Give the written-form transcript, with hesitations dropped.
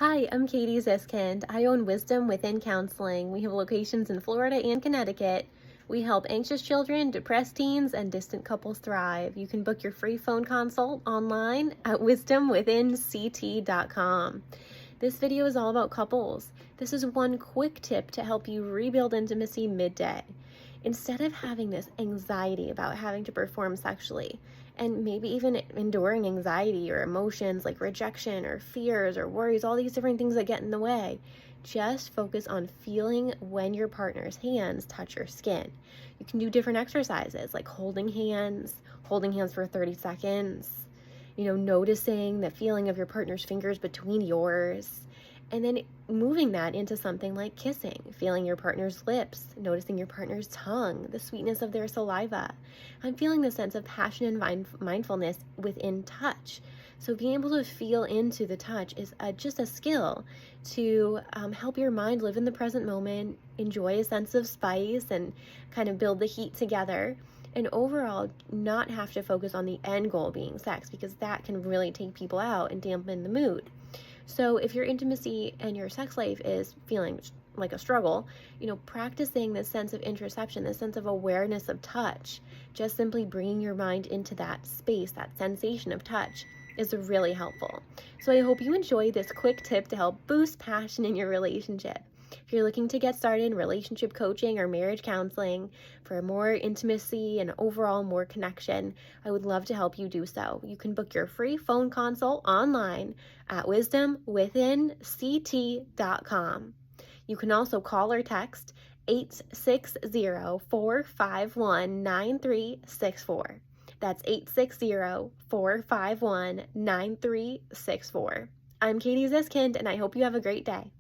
Hi, I'm Katie Ziskind. I own Wisdom Within Counseling. We have locations in Florida and Connecticut. We help anxious children, depressed teens, and distant couples thrive. You can book your free phone consult online at wisdomwithinct.com. This video is all about couples. This is one quick tip to help you rebuild intimacy midday. Instead of having this anxiety about having to perform sexually, and maybe even enduring anxiety or emotions like rejection or fears or worries, all these different things that get in the way, just focus on feeling when your partner's hands touch your skin. You can do different exercises like holding hands for 30 seconds, noticing the feeling of your partner's fingers between yours, and then moving that into something like kissing, feeling your partner's lips, noticing your partner's tongue, the sweetness of their saliva. I'm feeling the sense of passion and mindfulness within touch. So being able to feel into the touch is just a skill to help your mind live in the present moment, enjoy a sense of spice, and kind of build the heat together. And overall, not have to focus on the end goal being sex, because that can really take people out and dampen the mood. So if your intimacy and your sex life is feeling like a struggle, practicing this sense of interoception, this sense of awareness of touch, just simply bringing your mind into that space, that sensation of touch, is really helpful. So I hope you enjoy this quick tip to help boost passion in your relationship. If you're looking to get started in relationship coaching or marriage counseling for more intimacy and overall more connection, I would love to help you do so. You can book your free phone consult online at wisdomwithinct.com. You can also call or text 860-451-9364. That's 860-451-9364. I'm Katie Ziskind, and I hope you have a great day.